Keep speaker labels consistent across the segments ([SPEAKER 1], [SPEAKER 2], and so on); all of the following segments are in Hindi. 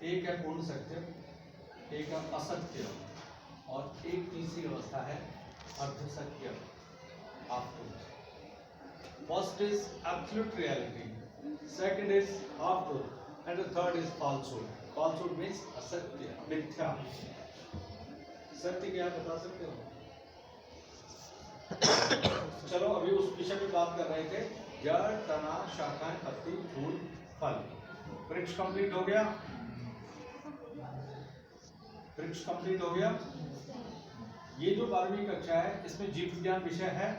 [SPEAKER 1] एक है पूर्ण सत्य, एक है असत्य, और एक तीसरी अवस्था है अर्ध सत्य, half truth. First is absolute reality, second is half truth, and the third is falsehood. Falsehood means असत्य, मिथ्या। सत्य क्या बता सकते हो? चलो अभी उस विषय पे बात कर रहे थे, जड़, तना, शाखाएं, पत्ती, फूल, फल। वृक्ष कंप्लीट हो गया? वृक्ष कंप्लीट हो गया? ये जो 12वीं कक्षा है इसमें जीव विज्ञान विषय है,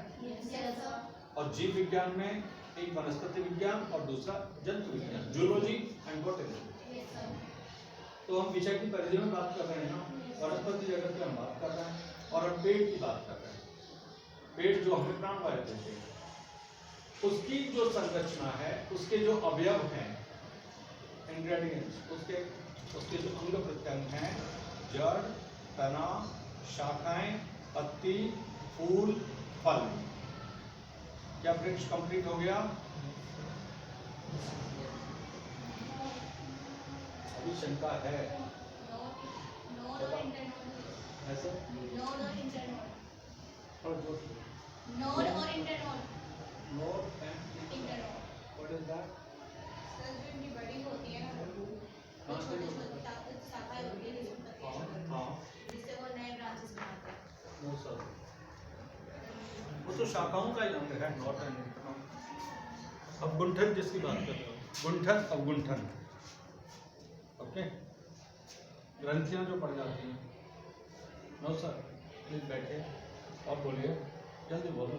[SPEAKER 1] और जीव विज्ञान में एक वनस्पति विज्ञान और दूसरा जंतु विज्ञान, जूलॉजी एंड बॉटनी। तो हम विषय की परिधि में बात कर रहे हैं ना, वनस्पति जगत की हम बात कर रहे हैं, और हम पेड़ की बात कर रहे हैं। पेड़ जो हमें प्राणवायु देते हैं, उसकी जो संरचना है, उसके जो अवयव हैं, इंग्रेडिएंट्स, उसके जो अंग प्रत्यंग हैं, जड़, तना, शाखाएं, पत्ती, फूल, फल। क्या वृक्ष कंप्लीट हो गया? अभी शंका है ऐसे? और जो
[SPEAKER 2] नोड और internode.
[SPEAKER 1] Node and
[SPEAKER 2] internode.
[SPEAKER 1] What is that?
[SPEAKER 2] Sir जो इनकी बड़ी होती है ना, वो छोटी-छोटी शाखाएं होती है जिसमें पत्तियां होती हैं, जिससे वो नए ब्रांचेस बनाते हैं।
[SPEAKER 1] नो सर, वो तो शाखाओं का ही अंग है, नॉट एंड इंटरनोड। अब गुंठन जिसकी बात कर रहे हो, गुंठन, अवगुंठन, ओके, ग्रंथियां जो पड़ जाती हैं। नो सर, प्लीज बैठे, आप बोलिए, जल्दी बोलो।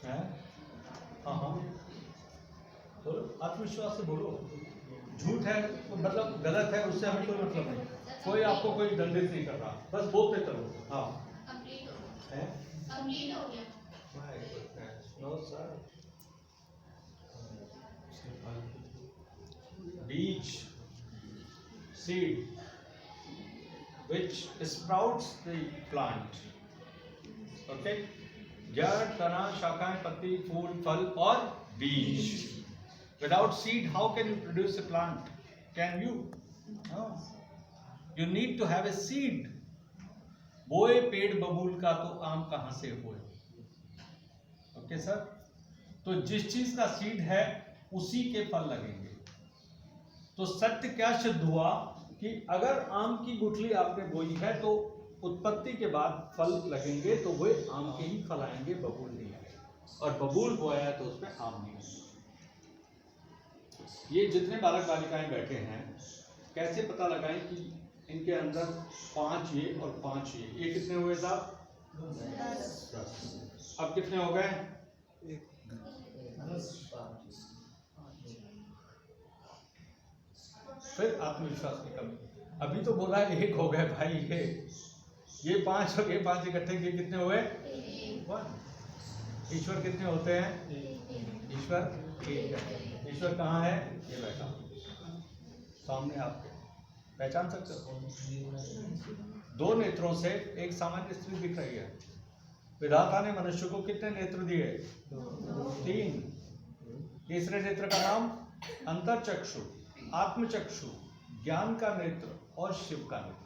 [SPEAKER 1] हैं? हाँ हाँ बोलो, आत्मविश्वास से बोलो। झूठ है मतलब गलत है, उससे हमें कोई मतलब नहीं, कोई आपको कोई दंडित नहीं कर रहा, बस बोलते चलो। हाँ
[SPEAKER 2] कंप्लीट हो गया।
[SPEAKER 1] है?
[SPEAKER 2] कंप्लीट हो गया।
[SPEAKER 1] नो सर, बीज, seed which sprouts the plant, okay, जड़, तना, शाखाएं, पत्ती, फूल, फल और बीज। Without seed, how can you produce a plant? Can you? No. You need to have a seed. बोए पेड़ बबूल का तो आम कहाँ से होए? ओके सर, तो जिस चीज का सीड है उसी के फल लगेंगे। तो सत्य क्या सिद्ध हुआ कि अगर आम की गुठली आपने बोई है तो उत्पत्ति के बाद फल लगेंगे, तो वो आम के ही फल आएंगे, बबूल नहीं आएंगे। और बबूल बोया है तो उसमें आम नहीं आएंगे। ये जितने बालक बालिकाएं बैठे हैं, कैसे पता लगाएं कि इनके अंदर 5 ये और 5 ये कितने हुए साहब? 10। अब कितने हो गए? फिर आत्मविश्वास की कमी। अभी तो बोला 1 हो गए भाई, ये 5 और ये 5 इकट्ठे किए कितने हुए? 1। ईश्वर कितने होते हैं? ईश्वर एक है। ईश्वर कहाँ है? ये बैठा सामने आपके, पहचान सकते हो? 2 नेत्रों से एक सामान्य स्त्री दिख रही है। विधाता ने मनुष्य को कितने नेत्र दिए? 3। तीसरे नेत्र का नाम अंतरचक्षु, आत्मचक्षु, ज्ञान का नेत्र और शिव का नेत्र।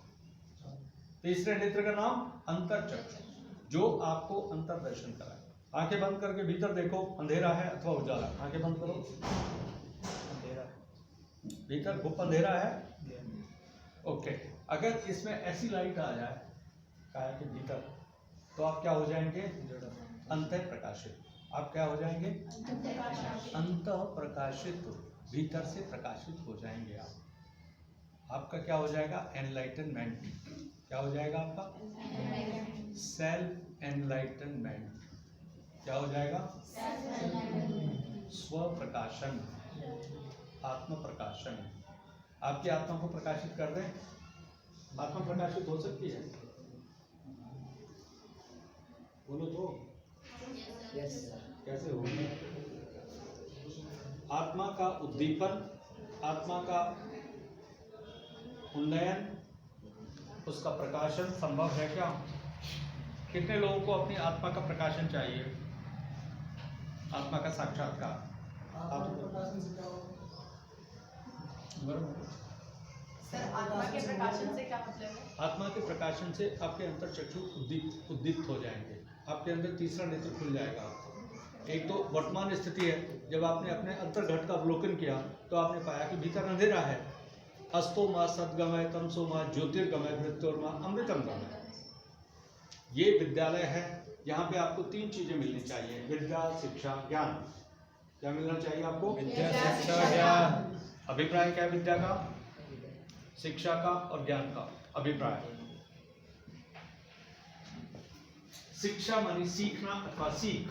[SPEAKER 1] तीसरे नेत्र का नाम अंतरचक्षु, जो आपको अंतर्दर्शन कराए। आंखें बंद करके भीतर देखो, अंधेरा है अथवा उजाला। आंखें बंद करो, अंधेरा, भीतर खूब अंधेरा है, ओके। अगर इसमें ऐसी लाइट आ जाए काया के भीतर, तो आप क्या हो जाएंगे? अंतः प्रकाशित। आप क्या हो जाएंगे? अंतः प्रकाशित, भीतर से प्रकाशित हो जाएंगे आप। आपका क्या हो जाएगा? एनलाइटनमेंट। क्या हो जाएगा आपका? Self enlightenment. क्या हो जाएगा? स्व प्रकाशन, आत्म प्रकाशन। आपकी आत्मा को प्रकाशित कर दें। आत्मा प्रकाशित हो सकती है? बोलो तो। कैसे होगी? आत्मा का उद्दीपन, आत्मा का उन्नयन, उसका प्रकाशन संभव है क्या? कितने लोगों को अपनी आत्मा का प्रकाशन चाहिए? आत्मा का साक्षात्कार।
[SPEAKER 2] सर आत्मा के प्रकाशन से क्या मतलब है?
[SPEAKER 1] आत्मा के प्रकाशन से आपके अंतर चक्षु उद्दीप्त हो जाएंगे, आपके अंदर तीसरा नेत्र खुल जाएगा आपको। एक तो वर्तमान स्थिति है, जब आपने अपने अंतर्घट का अवलोकन किया तो आपने पाया कि भीतर अंधेरा है। अस्तो मा सद्गमय तमसो मा ज्योतिर्गमय मृत्योर्मा अमृतम गमय। ये विद्यालय है, यहाँ पे आपको 3 चीजें मिलनी चाहिए, विद्या शिक्षा ज्ञान। क्या मिलना चाहिए आपको?
[SPEAKER 2] विद्या शिक्षा ज्ञान।
[SPEAKER 1] अभिप्राय क्या है विद्या का, शिक्षा का और ज्ञान का? अभिप्राय शिक्षा मानी सीखना अथवा सीख,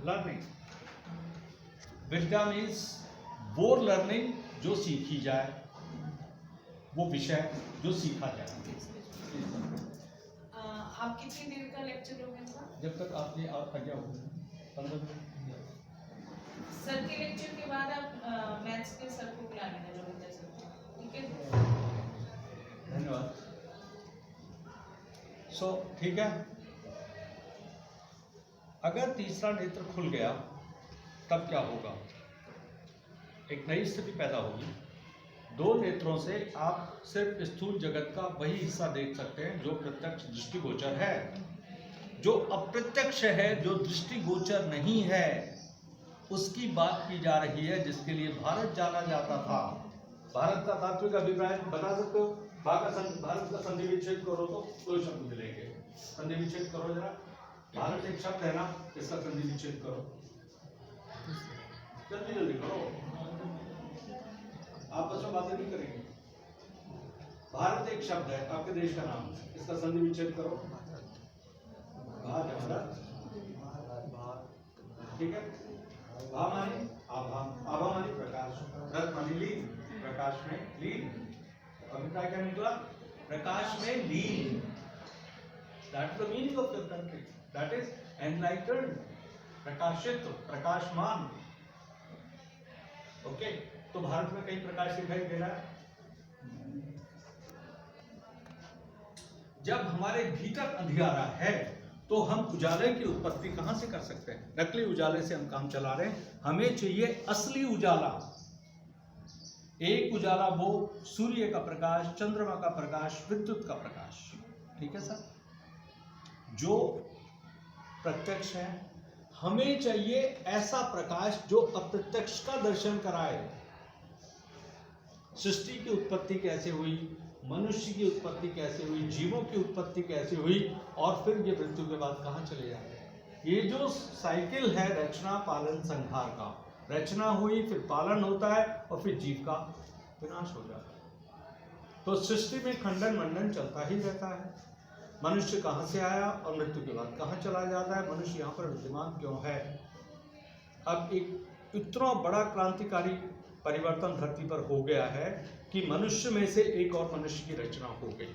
[SPEAKER 1] लर्निंग। विद्या मीन्स वो लर्निंग जो सीखी जाए, वो विषय जो सीखा जाए।
[SPEAKER 2] आप कितनी देर का लेक्चर लोगे इनका?
[SPEAKER 1] जब तक आपने आज्ञा हो 15 मिनट।
[SPEAKER 2] सर के लेक्चर के बाद आप मैथ्स के सर को बुला लेना, रविंद्र सर को, ठीक है?
[SPEAKER 1] धन्यवाद। ठीक है, अगर तीसरा नेत्र खुल गया तब क्या होगा? एक नई स्थिति पैदा होगी। 2 नेत्रों से आप सिर्फ स्थूल जगत का वही हिस्सा देख सकते हैं जो प्रत्यक्ष दृष्टिगोचर है। जो अप्रत्यक्ष है, जो दृष्टिगोचर नहीं है, उसकी बात की जा रही है, जिसके लिए भारत जाना जाता था। भारत का तात्विक अभिप्राय बता सकते हो? भारत का संधि विच्छेद करो तो 2 शब्द मिलेंगे। संधि विच्छेद करो जरा। भारत एक शब्द है ना, इसका संधि विच्छेद करो, जल्दी जल्दी करो, आपस में बातें नहीं करेंगे। भारत एक शब्द है, आपके देश का नाम, इसका संधि विच्छेद करो। भारत, ठीक है। भा माने आभा, आभा माने प्रकाश, रथ माने लीन, प्रकाश में लीन। अभिप्राय क्या निकला? प्रकाश में लीन। That's the meaning of the country. That is enlightened, प्रकाशित, प्रकाशमान। ओके, तो भारत में कहीं प्रकाश दिखाई दे रहा है? जब हमारे भीतर अंधियारा है तो हम उजाले की उत्पत्ति कहां से कर सकते हैं? नकली उजाले से हम काम चला रहे हैं। हमें चाहिए असली उजाला। एक उजाला वो सूर्य का प्रकाश, चंद्रमा का प्रकाश, विद्युत का प्रकाश, ठीक है सर, जो प्रत्यक्ष है। हमें चाहिए ऐसा प्रकाश जो अप्रत्यक्ष का दर्शन कराए। सृष्टि की उत्पत्ति कैसे हुई, मनुष्य की उत्पत्ति कैसे हुई, जीवों की उत्पत्ति कैसे हुई, और फिर ये मृत्यु के बाद कहाँ चले जाते हैं। ये जो साइकिल है रचना पालन संहार का, रचना हुई, फिर पालन होता है, और फिर जीव का विनाश हो जाता है। तो सृष्टि में खंडन मंडन चलता ही रहता है। मनुष्य कहाँ से आया और मृत्यु के बाद कहाँ चला जाता है, मनुष्य यहाँ पर विद्यमान क्यों है। अब एक इतना बड़ा क्रांतिकारी परिवर्तन धरती पर हो गया है कि मनुष्य में से एक और मनुष्य की रचना हो गई।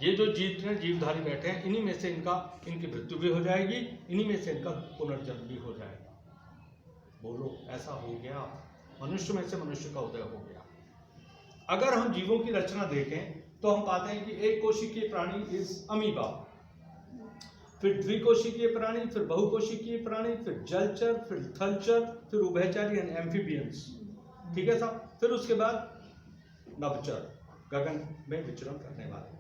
[SPEAKER 1] ये जो जितने जीवधारी बैठे हैं, इन्हीं में से इनकी मृत्यु भी हो जाएगी, इन्हीं में से इनका पुनर्जन्म भी हो जाएगा। बोलो, ऐसा हो गया। मनुष्य में से मनुष्य का उदय हो गया। अगर हम जीवों की रचना देखें तो हम पाते हैं कि एक कोशिकीय प्राणी इज अमीबा, फिर द्विकोशिकीय प्राणी, फिर बहुकोशिकीय प्राणी, फिर जलचर, फिर थलचर, फिर उभयचर यानी एम्फीबियंस, ठीक है साहब। फिर उसके बाद नभचर, गगन में विचरण करने वाले,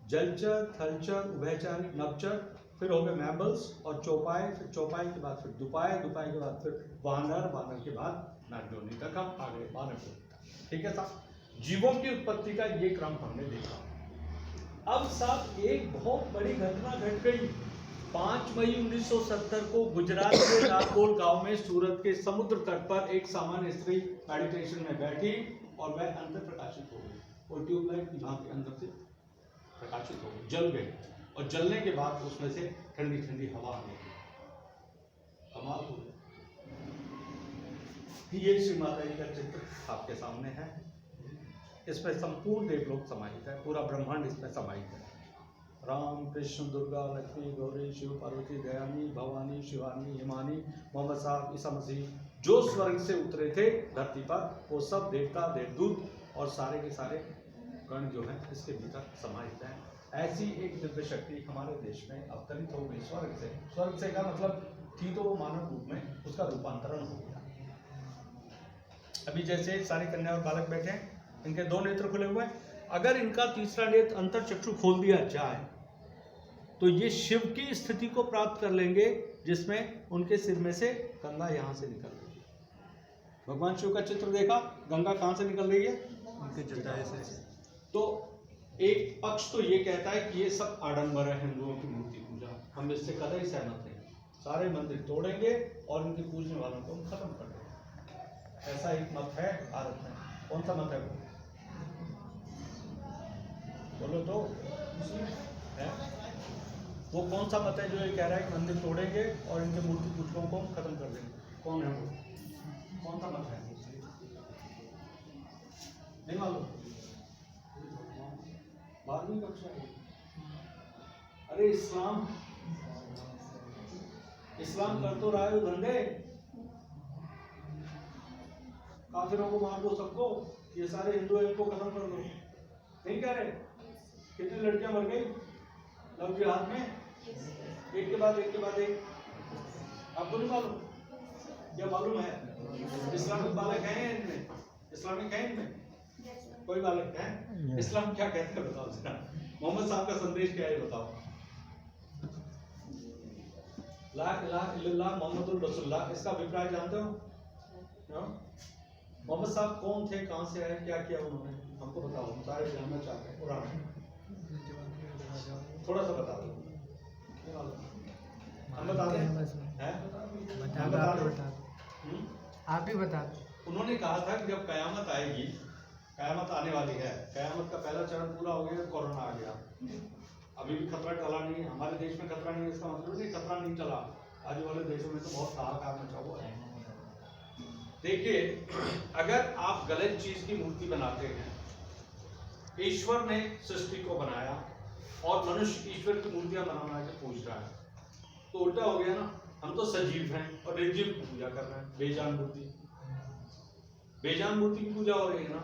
[SPEAKER 1] जलचर, थलचर, उभयचर, नभचर, फिर हो गए मैमल्स और चौपाई, फिर चौपाई के बाद फिर दुपाई, दुपाई के बाद फिर वानर, वानर के बाद नागयोनि तक हम आ गए वानर को, ठीक है साहब। जीवों की उत्पत्ति का ये क्रम हमने देखा। अब साहब एक बहुत बड़ी घटना घट गई। 5 मई 1970 को गुजरात के नागौर गांव में सूरत के समुद्र तट पर एक सामान्य स्त्री मेडिटेशन में बैठी और वह अंदर प्रकाशित हो गई, और ट्यूबलाइट की भांति अंदर से प्रकाशित हो गई, जल गई, और जलने के बाद उसमें से ठंडी ठंडी हवा आ गई। कमाल हो गया। ये श्री माता जी का चित्र आपके सामने है। इसमें संपूर्ण देवलोक समाहित है, पूरा ब्रह्मांड इसमें समाहित है। राम, कृष्ण, दुर्गा, लक्ष्मी, गौरी, शिव, पार्वती, दयानी, भवानी, शिवानी, हिमानी, मोहम्मद साहब, ईसा मसीह, जो स्वर्ग से उतरे थे धरती पर, वो सब देवता, देवदूत और सारे के सारे गण जो हैं इसके भीतर समाहित हैं। ऐसी एक दिव्य शक्ति हमारे देश में अवतरित हो गई स्वर्ग से। स्वर्ग से का मतलब थी तो वो मानव रूप में, उसका रूपांतरण हो गया। अभी जैसे सारे कन्या और बालक बैठे हैं, इनके 2 नेत्र खुले हुए हैं। अगर इनका तीसरा नेत्र अंतर्चक्षु खोल दिया जाए तो ये शिव की स्थिति को प्राप्त कर लेंगे, जिसमें उनके सिर में से गंगा यहाँ से निकल रही है। भगवान शिव का चित्र देखा, गंगा कहाँ से निकल रही है? उनके जटायु से। तो एक पक्ष तो ये कहता है कि ये सब आडंबर है हिंदुओं की मूर्ति पूजा, हम इससे कतई सहमत नहीं। सारे मंदिर तोड़ेंगे और इनके पूजने वालों को हम खत्म कर देंगे, ऐसा एक मत है भारत में। कौन सा मत है वो? बोलो तो है? वो कौन सा मत है जो ये कह रहा है कि मंदिर तोड़ेंगे और इनके मूर्ति पूजकों को हम खत्म कर देंगे? कौन है वो? कौन सा मत है? नहीं मालूम? 12वीं कक्षा है। अरे इस्लाम कर तो रहा है धंधे, काफिरों को मार दो सबको, ये सारे हिंदू इनको खत्म कर दो, नहीं कह रहे? कितनी लड़कियां मर गई लव जिहाद में, एक के बाद एक। आपको नहीं मालूम? क्या मालूम है? इस्लामिक बालक हैं इनमें? इस्लामिक है इनमें? कोई बालक है? इस्लाम क्या कहते हैं बताओ जरा, मोहम्मद साहब का संदेश क्या है बताओ। ला इलाहा इल्लल्लाह मुहम्मदुर रसूलुल्लाह, इसका अभिप्राय जानते हो? मोहम्मद साहब कौन थे, कहां से आए, क्या किया उन्होंने, हमको बताओ, हम सारे जानना चाहते हैं। कुरान थोड़ा सा बता दो, हम बता दें?
[SPEAKER 3] आप भी बता।
[SPEAKER 1] उन्होंने कहा था कि जब कयामत आएगी, कयामत आने वाली है, कयामत का पहला चरण पूरा हो गया, कोरोना आ गया, अभी भी खतरा टला नहीं है। हमारे देश में खतरा नहीं है, इसका मतलब नहीं खतरा नहीं टला, आने वाले देशों में तो बहुत हाहाकार मचा हुआ है। देखिए, अगर आप गलत चीज की मूर्ति बनाते हैं, ईश्वर ने सृष्टि को बनाया और मनुष्य ईश्वर की मूर्तियां बना के पूज रहा है, तो उल्टा हो गया ना। हम तो सजीव हैं और निर्जीव की पूजा कर रहे हैं, बेजान मूर्ति की पूजा हो रही है ना।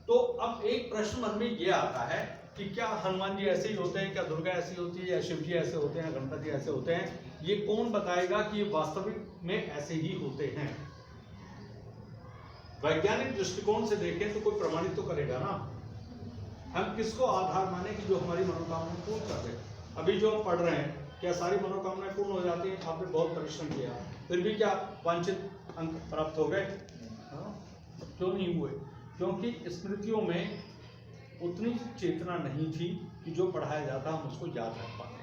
[SPEAKER 1] तो अब एक प्रश्न मन में ये आता है कि क्या हनुमान जी ऐसे ही होते हैं, क्या दुर्गा ऐसी होती है, या शिव जी ऐसे होते हैं, गणपति ऐसे होते हैं? ये कौन बताएगा कि ये वास्तविक में ऐसे ही होते हैं? वैज्ञानिक दृष्टिकोण से देखें तो कोई प्रमाणित तो करेगा ना। हम किसको आधार माने कि जो हमारी मनोकामना पूर्ण कर दे? अभी जो हम पढ़ रहे हैं, क्या सारी मनोकामनाएं पूर्ण हो जाती हैं? आपने बहुत परिश्रम किया, फिर भी क्या वांछित अंक प्राप्त हो गए? क्यों नहीं हुए? क्योंकि स्मृतियों में उतनी चेतना नहीं थी कि जो पढ़ाया जाता हम उसको याद रख पाते।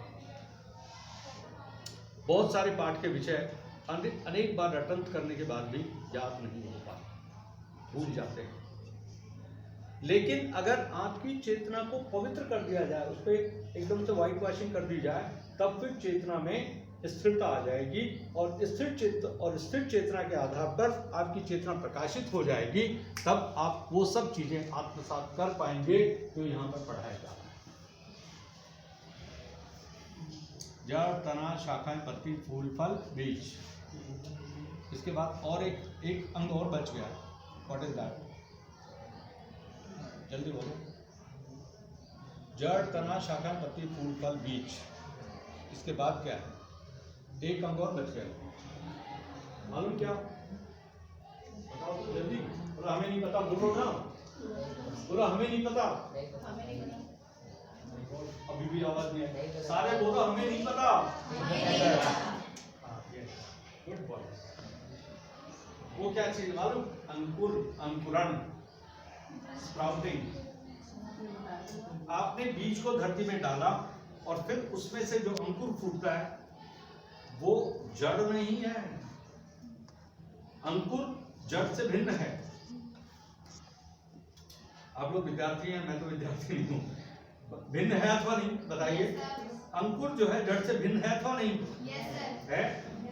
[SPEAKER 1] बहुत सारे पाठ के विषय अनेक बार रटंत करने के बाद भी याद नहीं हो पाते, भूल जाते हैं। लेकिन अगर आपकी चेतना को पवित्र कर दिया जाए, उस पर एकदम से व्हाइट वॉशिंग कर दी जाए, तब फिर चेतना में स्थिरता आ जाएगी और स्थिर चेतना के आधार पर आपकी चेतना प्रकाशित हो जाएगी। तब आप वो सब चीजें आत्मसात कर पाएंगे जो यहाँ पर पढ़ाया जा रहा है। जड़, तना, शाखाएं, पत्ती, फूल, फल, बीज। इसके बाद और एक अंग और बच गया। What is that? जल्दी बोलो। जड़, तना, शाखा, पत्ती, फूल, फल, बीज। इसके बाद क्या है? एक अंग और बच गया, मालूम क्या? बताओ तो जल्दी। बोला हमें नहीं पता, बोलो ना। बोला हमें नहीं पता। अभी भी आवाज नहीं है, सारे बोलो हमें नहीं पता। Good boy. वो क्या चीज मालूम? अंकुर, अंकुरण, स्प्राउटिंग। आपने बीज को धरती में डाला और फिर उसमें से जो अंकुर फूटता है वो जड़ नहीं है। अंकुर जड़ से भिन्न है। आप लोग विद्यार्थी हैं, मैं तो विद्यार्थी नहीं हूं। भिन्न है अथवा नहीं बताइए? अंकुर जो है जड़ से भिन्न है अथवा नहीं? है।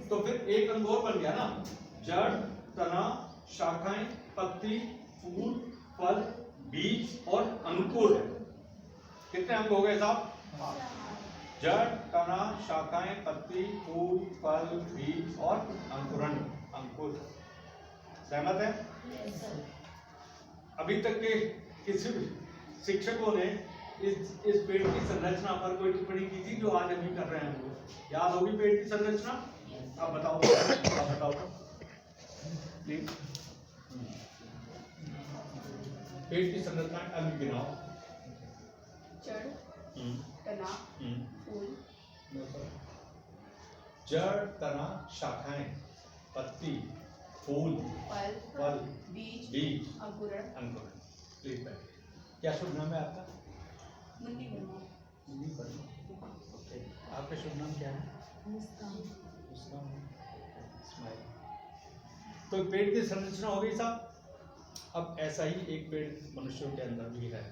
[SPEAKER 1] तो फिर एक अंग और बन गया ना। जड़, तना, शाखाएं, पत्ती, फूल, फल, बीज और अंकुर। कितने अंग हो गए साहब? जड़, तना, शाखाएं, पत्ती, फूल, फल, बीज और अंकुरण, अंकुर। सहमत है? अभी तक के किसी भी शिक्षकों ने इस पेड़ की संरचना पर कोई टिप्पणी की थी जो आज अभी कर रहे हैं हम लोग? याद होगी पेड़ की संरचना? आप बताओ, आप बताओ प्लीज। पेट की संरचना अभी गिनाओ।
[SPEAKER 2] जड़,
[SPEAKER 1] हम्म,
[SPEAKER 2] तना,
[SPEAKER 1] हम्म,
[SPEAKER 2] फूल,
[SPEAKER 1] जड़, तना, शाखाएं, पत्ती, फूल, फल,
[SPEAKER 2] बीज,
[SPEAKER 1] बीज,
[SPEAKER 2] अंकुरण,
[SPEAKER 1] अंकुरण। प्लीज बैठिए। क्या शुभ नाम है आपका?
[SPEAKER 2] मुन्नी वर्मा,
[SPEAKER 1] मुन्नी वर्मा। ओके, आपका शुभ नाम क्या है?
[SPEAKER 2] मुस्कान,
[SPEAKER 1] मुस्कान। स्माइल। तो पेट की संरचना हो गई साहब। अब ऐसा ही एक पेट मनुष्यों के अंदर भी है।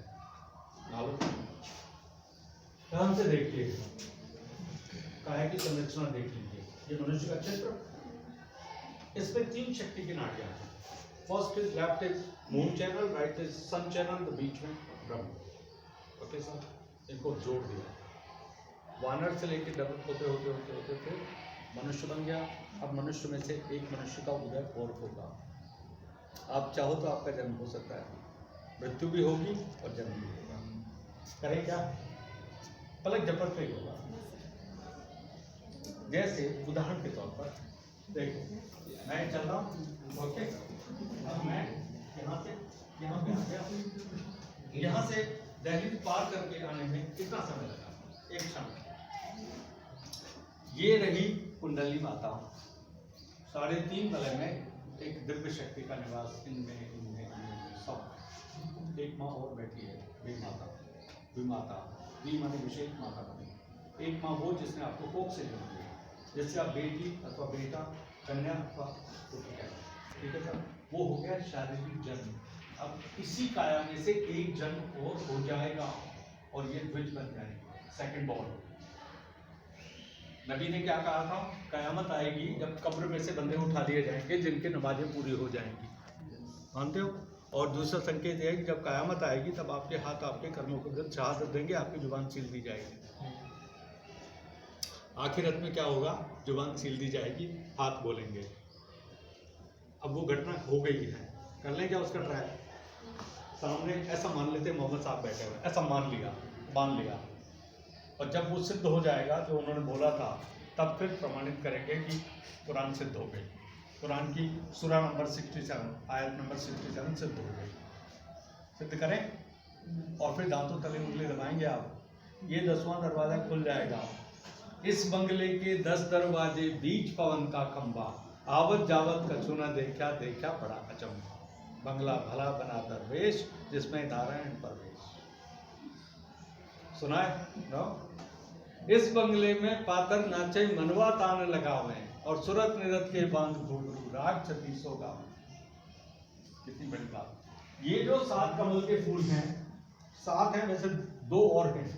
[SPEAKER 1] मालूम? ध्यान से देखिए, काया की संरचना देख लीजिए। ये मनुष्य का चित्र, इसमें 3 शक्ति की नाड़ियां हैं। First is left is moon channel, right is sun channel, the बीच में ब्रह्म। ओके सर, इनको जोड़ दिया। वानर से लेकर डेवलप होते होते होते होते फिर मनुष्य बन गया। अब मनुष्य में से एक मनुष्य का उदय और होगा। आप चाहो तो आपका जन्म हो सकता है, मृत्यु भी होगी और जन्म भी होगा। करें क्या? पलक झपकते ही होगा। जैसे उदाहरण के तौर पर देखो, मैं चल रहा हूँ, ओके, अब मैं यहाँ से यहाँ पे आ गया। यहाँ से दहलीज पार करके आने में कितना समय लगा? एक क्षण। ये रही कुंडली माता, 3.5 वलय में एक दिव्य शक्ति का निवास इनमें सब। एक माँ और बैठी है, विमाता। विमाता वी माने विशेष माता बनी। एक माँ वो जिसने आपको कोख से जन्म दिया, जैसे आप बेटी अथवा बेटा, कन्या अथवा पुत्र है, ठीक है सर? वो हो गया शारीरिक जन्म। अब इसी काया में से एक जन्म और हो जाएगा और ये द्विज बन जाएंगे, सेकंड बॉर्न। नबी ने क्या कहा था? कयामत आएगी जब कब्र में से बंदे उठा लिए जाएंगे जिनकी नमाजें पूरी हो जाएंगी। मानते हो? और दूसरा संकेत यह है कि जब कयामत आएगी तब आपके हाथ आपके कर्मों के विरुद्ध शहादत देंगे, आपकी जुबान सील दी जाएगी। आखिरत में क्या होगा? जुबान सील दी जाएगी, हाथ बोलेंगे। अब वो घटना हो गई है, कर लें क्या उसका ट्रायल? सामने ऐसा मान लेते मोहम्मद साहब बैठे हुए, ऐसा मान लिया, और जब वो सिद्ध हो जाएगा जो उन्होंने बोला था, तब फिर प्रमाणित करेंगे कि कुरान सिद्ध हो गई। कुरान की सूरा नंबर 67, आयत नंबर 67 सिद्ध हो गई। सिद्ध करें और फिर दांतों तले उंगली दबाएंगे आप, ये 10वां दरवाजा खुल जाएगा। इस बंगले के 10 दरवाजे, बीच पवन का खंबा, आवत जावत कछु न देखा, देखा बड़ा अचंभा। बंगला भला बना दरवेश, जिसमें नारायण परवेश। सुना है? नो? इस बंगले में पातर नाचे, मनवा तान लगावे, और सुरत निरत के बांध घुघरू, राग 3600 गावे। कितनी बड़ी बात। ये जो 7 कमल के फूल हैं, 7 हैं, वैसे 2 और हैं।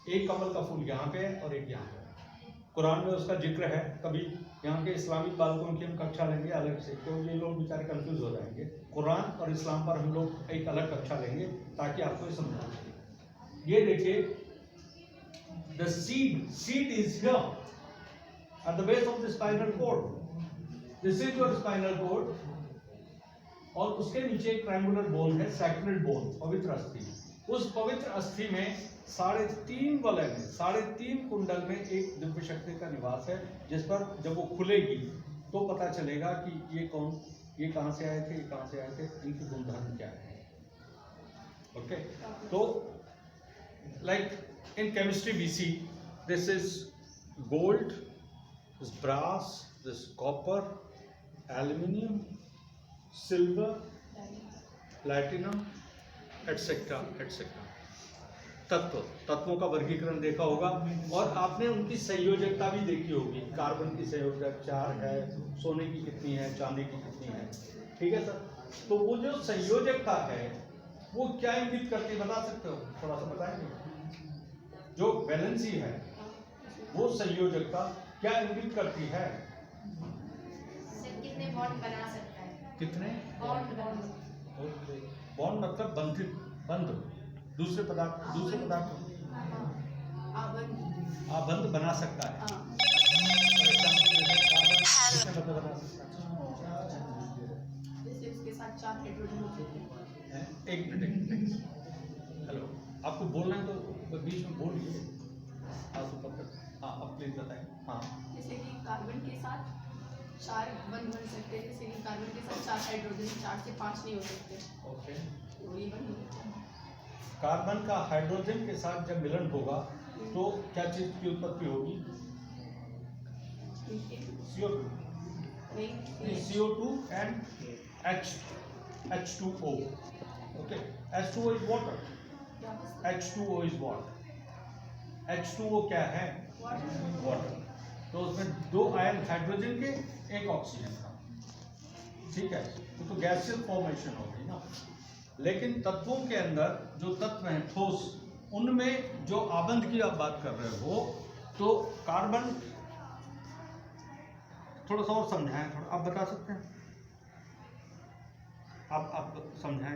[SPEAKER 1] एक कमल का फूल यहाँ पे है और एक यहाँ पे है। कुरान में उसका जिक्र है। कभी यहाँ के इस्लामिक बालकों की हम कक्षा लेंगे अलग से, क्योंकि ये लोग बेचारे कंफ्यूज हो जाएंगे। कुरान और इस्लाम पर हम लोग एक अलग कक्षा लेंगे ताकि आपको समझ आ सके। ये देखिए, the seed is here at the base of the spinal cord. This is your spinal cord, और उसके नीचे एक ट्रायंगुलर बोन है, सैक्रेड बोन, पवित्र अस्थि। उस पवित्र अस्थि में 3.5 वलय में, 3.5 कुंडल में एक दिव्य शक्ति का निवास है, जिस पर जब वो खुलेगी तो पता चलेगा कि ये कहाँ से आए थे, ये कहाँ से आए थे, इनकी गुणधर्म क्या है। ओके, तो like in chemistry we see this is gold, this brass, this copper, aluminium, silver, platinum, etc. etc. तत्वों का वर्गीकरण देखा होगा, और आपने उनकी संयोजकता भी देखी होगी। कार्बन की संयोजक 4 है, सोने की कितनी है, चांदी की कितनी है, ठीक है सर? तो वो जो संयोजकता है वो क्या इंगित करती है, बता सकते हो? थोड़ा सा बताएंगे। जो वैलेंसी है वो संयोजकता क्या इंगित करती है?
[SPEAKER 2] कितने बॉन्ड बना सकता है?
[SPEAKER 1] कितने
[SPEAKER 2] बॉन्ड।
[SPEAKER 1] ओके, बॉन्ड मतलब बंध दूसरे पदार्थ आबंध बना सकता है।
[SPEAKER 2] जैसे उसके साथ 4 हाइड्रोजन होते हैं।
[SPEAKER 1] एक मिनट, हेलो, आपको बोलना है तो बीच में बोलिए। हाँ, अब प्लीज बताएं। हाँ,
[SPEAKER 2] जैसे कि कार्बन के साथ 4 बन सकते हैं, जैसे कि कार्बन के साथ 4 हाइड्रोजन, 4 से 5 नहीं हो सकते।
[SPEAKER 1] ओके,
[SPEAKER 2] तो ये बन
[SPEAKER 1] कार्बन का हाइड्रोजन के साथ जब मिलन होगा तो क्या चीज की उत्पत्ति होगी? CO2 and H2O. Okay, H2O is water. H2O is what? H2O क्या है? वाटर। तो उसमें 2 आयन हाइड्रोजन के, 1 ऑक्सीजन का, ठीक है, तो गैसियस फॉर्मेशन हो गई ना। लेकिन तत्वों के अंदर जो तत्व हैं ठोस, उनमें जो आबंध की आप बात कर रहे हो, तो कार्बन, थोड़ा सा और समझाएं, थोड़ा आप बता सकते हैं, आप समझाएं।